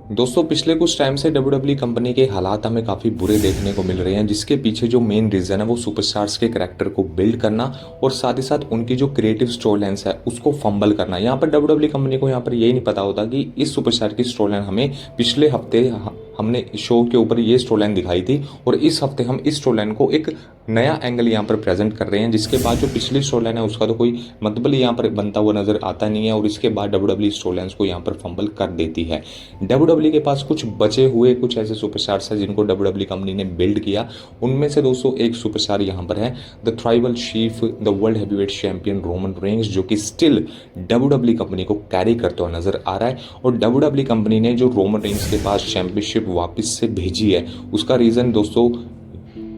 दोस्तों पिछले कुछ टाइम से WWE कंपनी के हालात हमें काफ़ी बुरे देखने को मिल रहे हैं, जिसके पीछे जो मेन रीज़न है वो सुपरस्टार्स के करैक्टर को बिल्ड करना और साथ ही साथ उनकी जो क्रिएटिव स्टोरी लाइन्स है उसको फंबल करना। यहाँ पर WWE कंपनी को यहाँ पर यही नहीं पता होता कि इस सुपरस्टार की स्टोरी लाइन हमें पिछले हफ्ते हमने शो के ऊपर ये स्टोरी लाइन दिखाई थी और इस हफ्ते हम इस स्टोरी लाइन को एक नया एंगल यहाँ पर प्रेजेंट कर रहे हैं, जिसके बाद जो पिछली स्टोरी लाइन है उसका तो कोई मतलब यहाँ पर बनता हुआ नजर आता नहीं है और इसके बाद WWE स्टोरी लाइन्स को यहाँ पर फंबल कर देती है। WWE के पास कुछ बचे हुए कुछ ऐसे सुपरस्टार्स हैं जिनको WWE कंपनी ने बिल्ड किया। उनमें से दोस्तों एक सुपरस्टार यहाँ पर है the tribal chief, the world heavyweight champion Roman Reigns, जो कि स्टिल WWE कंपनी को कैरी करते हुए नजर आ रहा है। और WWE कंपनी ने जो रोमन रेंस के पास चैंपियनशिप वापस से भेजी है उसका रीज़न दोस्तों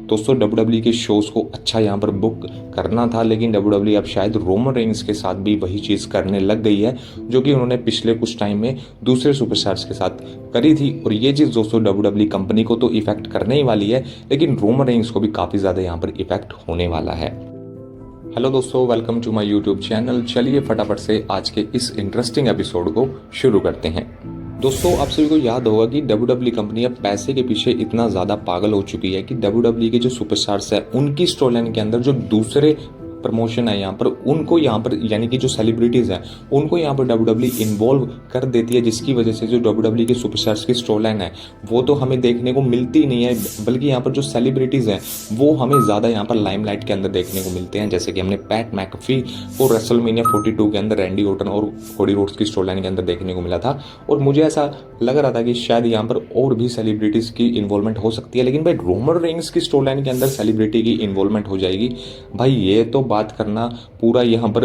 WWE के शोज़ को अच्छा यहाँ पर बुक करना था, लेकिन WWE अब शायद रोमन रेंस के साथ भी वही चीज़ करने लग गई है जो कि उन्होंने पिछले कुछ टाइम में दूसरे सुपरस्टार्स के साथ करी थी। और ये चीज़ दोस्तों WWE कंपनी को तो इफेक्ट करने ही वाली है, लेकिन रोमन रेंस को भी काफ़ी ज़्यादा यहाँ पर इफेक्ट होने वाला है। हेलो दोस्तों, welcome to my YouTube channel. चलिए फटाफट से आज के इस इंटरेस्टिंग एपिसोड को शुरू करते हैं। दोस्तों आप सभी को याद होगा कि WWE कंपनी अब पैसे के पीछे इतना ज़्यादा पागल हो चुकी है कि WWE के जो सुपरस्टार्स हैं उनकी स्टोरी लाइन के अंदर जो दूसरे प्रमोशन है यहाँ पर उनको यहाँ पर यानी कि जो सेलिब्रिटीज़ हैं उनको यहाँ पर WWE इन्वॉल्व कर देती है, जिसकी वजह से जो WWE के सुपरस्टार्स की स्टोरी लाइन है वो तो हमें देखने को मिलती नहीं है, बल्कि यहाँ पर जो सेलिब्रिटीज़ हैं वो हमें ज़्यादा यहाँ पर लाइमलाइट के अंदर देखने को मिलते हैं। जैसे कि हमने पैट मैकफी को रेसलमेनिया 42 के अंदर रैंडी ऑर्टन और कोडी रोड्स की स्टोरी लाइन के अंदर देखने को मिला था और मुझे ऐसा लग रहा था कि शायद यहाँ पर और भी सेलिब्रिटीज़ की इन्वॉल्वमेंट हो सकती है, लेकिन भाई रोमन रेंस की स्टोरी लाइन के अंदर सेलिब्रिटी की इन्वॉल्वमेंट हो जाएगी। भाई ये तो बात करना पूरा यहाँ पर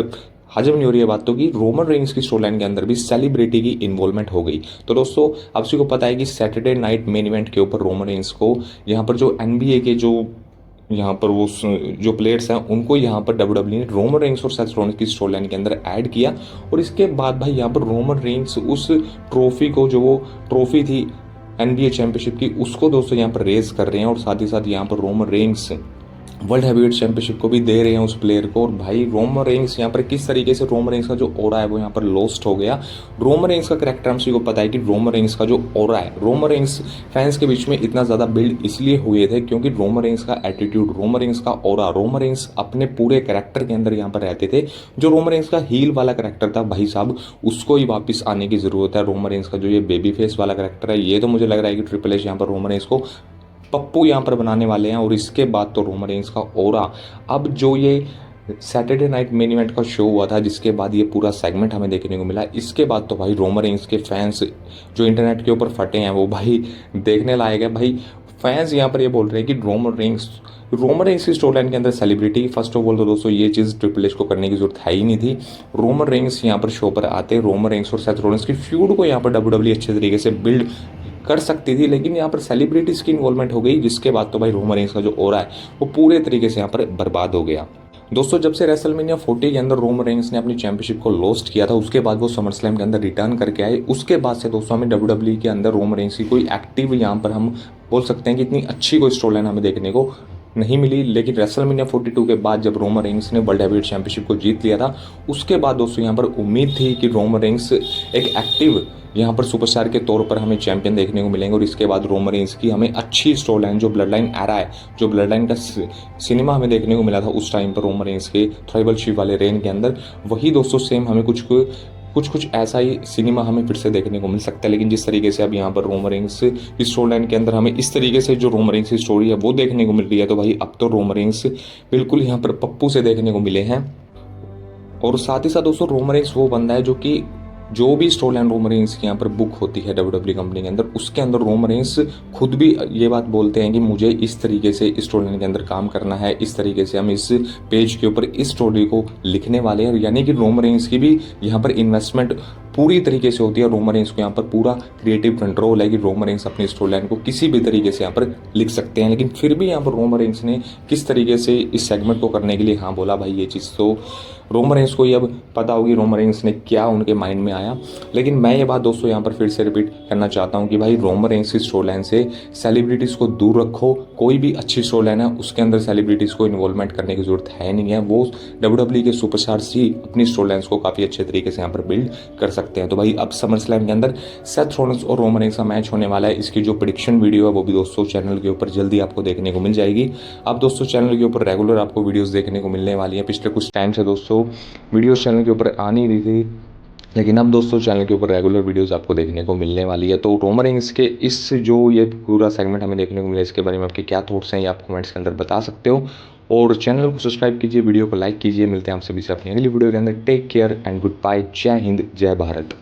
हजम नहीं हो रही है बात तो कि रोमन रेंस की स्टोरी लाइन के अंदर भी सेलिब्रिटी की इन्वॉल्वमेंट हो गई। तो दोस्तों आप सभी को पता है कि सैटरडे नाइट मेन इवेंट के ऊपर रोमन रेंस को यहाँ पर जो NBA के जो यहाँ पर वो जो प्लेयर्स हैं उनको यहाँ पर WWE ने रोमन रेंस और सेथ रॉलिंस की स्टोरी लाइन के अंदर ऐड किया और इसके बाद भाई यहाँ पर रोमन रेंस उस ट्रॉफी को, जो वो ट्रॉफी थी NBA चैंपियनशिप की, उसको दोस्तों यहाँ पर रेज कर रहे हैं और साथ ही साथ यहाँ पर Roman Reigns world heavyweight championship को भी दे रहे हैं उस प्लेयर को। और भाई रोमन रेंस यहाँ पर किस तरीके से रोमन रेंस का जो ओरा है वो यहाँ पर लॉस्ट हो गया। रोमन रेंस का करैक्टर हम सभी को पता है कि रोमन रेंस का जो ओरा है, रोमन रेंस फैंस के बीच में इतना ज़्यादा बिल्ड इसलिए हुए थे क्योंकि रोमन रेंस का एटीट्यूड, रोमन रेंस का ओरा, रोमन रेंस अपने पूरे करैक्टर के अंदर यहाँ पर रहते थे। जो रोमन रेंस का हील वाला करैक्टर था भाई साहब उसको ही वापस आने की ज़रूरत है। रोमन रेंस का जो ये बेबी फेस वाला करैक्टर है ये तो मुझे लग रहा है कि ट्रिपल एच यहाँ पर रोमन रेंस को पप्पू यहाँ पर बनाने वाले हैं। और इसके बाद तो रोमन रेंस का ओरा, अब जो ये सैटरडे नाइट मेन इवेंट का शो हुआ था जिसके बाद ये पूरा सेगमेंट हमें देखने को मिला, इसके बाद तो भाई रोमन रेंस के फैंस जो इंटरनेट के ऊपर फटे हैं वो भाई देखने लायक है। भाई फैंस यहाँ पर ये बोल रहे हैं कि रोमन रेंस की स्टोरी लाइन के अंदर सेलिब्रिटी, फर्स्ट ऑफ ऑल तो दोस्तों ये चीज़ ट्रिपल एच को करने की जरूरत है ही नहीं थी। रोमन रेंस यहाँ पर शो पर आते, रोमन रेंस और सेथ रॉलिंस की फ्यूड को यहाँ पर WWE अच्छे तरीके से बिल्ड कर सकती थी, लेकिन यहाँ पर सेलिब्रिटीज़ की इन्वॉल्वमेंट हो गई, जिसके बाद तो भाई रोमन रेंस का जो ओरा है वो पूरे तरीके से यहाँ पर बर्बाद हो गया। दोस्तों जब से रेसलमेनिया 40 के अंदर रोमन रेंस ने अपनी चैंपियनशिप को लॉस्ट किया था उसके बाद वो समर स्लैम के अंदर रिटर्न करके आए, उसके बाद से दोस्तों हमें WWE के अंदर रोमन रेंस की कोई एक्टिव, यहाँ पर हम बोल सकते हैं कि इतनी अच्छी कोई स्टोरी लाइन हमें देखने को नहीं मिली। लेकिन रेसलमेनिया 42 के बाद जब रोमन रेंस ने वर्ल्ड हैवीवेट चैंपियनशिप को जीत लिया था उसके बाद दोस्तों यहाँ पर उम्मीद थी कि रोमन रेंस एक एक्टिव यहाँ पर सुपरस्टार के तौर पर हमें चैंपियन देखने को मिलेंगे और इसके बाद रोमन रेंस की हमें अच्छी स्टोरी लाइन, जो ब्लड लाइन एरा है, जो ब्लड लाइन का सिनेमा हमें देखने को मिला था उस टाइम पर रोमन रेंस के ट्राइबल चीफ वाले रेन के अंदर, वही दोस्तों सेम हमें कुछ ऐसा ही सिनेमा हमें फिर से देखने को मिल सकता है। लेकिन जिस तरीके से अब यहाँ पर रोमन रेंस की स्टोरी लाइन के अंदर हमें इस तरीके से जो रोमन रेंस की स्टोरी है वो देखने को मिल रही है, तो भाई अब तो रोमन रेंस बिल्कुल यहाँ पर पप्पू से देखने को मिले हैं। और साथ ही साथ दोस्तों रोमन रेंस वो बंदा है जो कि जो भी स्टोरी लाइन रोमन रेंस की यहाँ पर बुक होती है WWE कंपनी के अंदर, उसके अंदर रोमन रेंस खुद भी ये बात बोलते हैं कि मुझे इस तरीके से इस स्टोरी लाइन के अंदर काम करना है, इस तरीके से हम इस पेज के ऊपर इस स्टोरी को लिखने वाले हैं। यानी कि रोमन रेंस की भी यहाँ पर इन्वेस्टमेंट पूरी तरीके से होती है। रोमन रेंस को यहाँ पर पूरा क्रिएटिव कंट्रोल है कि रोमन रेंस अपनी स्टोरी लाइन को किसी भी तरीके से यहाँ पर लिख सकते हैं। लेकिन फिर भी यहाँ पर रोमन रेंस ने किस तरीके से इस सेगमेंट को करने के लिए हाँ बोला, भाई ये चीज़ तो रोमन रेंस को ही अब पता होगी रोमन रेंस ने क्या उनके माइंड में आया। लेकिन मैं ये बात दोस्तों यहाँ पर फिर से रिपीट करना चाहता हूँ कि भाई रोमन रेंस की स्टोरी लाइन से सेलिब्रिटीज़ को दूर रखो। कोई भी अच्छी स्टोरी लाइन है उसके अंदर सेलिब्रिटीज़ को इन्वॉल्वमेंट करने की जरूरत है नहीं है। वो WWE के सुपरस्टार्स ही अपनी स्टोरी लाइन्स को काफ़ी अच्छे तरीके से यहाँ पर बिल्ड कर सकते हैं। तो भाई अब समर स्लैम के अंदर सेथ रॉलिंस और रोमन रेंस का मैच होने वाला है। इसकी जो प्रेडिक्शन वीडियो है वो भी दोस्तों चैनल के ऊपर जल्दी आपको देखने को मिल जाएगी। अब दोस्तों चैनल के ऊपर रेगुलर आपको वीडियोस देखने को मिलने वाली है। पिछले कुछ टाइम से दोस्तों वीडियोस चैनल के ऊपर आ नहीं रही थी, लेकिन अब दोस्तों चैनल के ऊपर रेगुलर वीडियोस आपको देखने को मिलने वाली है। तो रोमन रेंस के इस जो ये पूरा सेगमेंट हमें देखने को मिला, इसके बारे में आपके क्या थॉट्स हैं ये आप कमेंट्स के अंदर बता सकते हो। और चैनल को सब्सक्राइब कीजिए, वीडियो को लाइक कीजिए। मिलते हैं आप सभी से अपनी अगली वीडियो के अंदर। Take care and good bye. जय हिंद, जय भारत।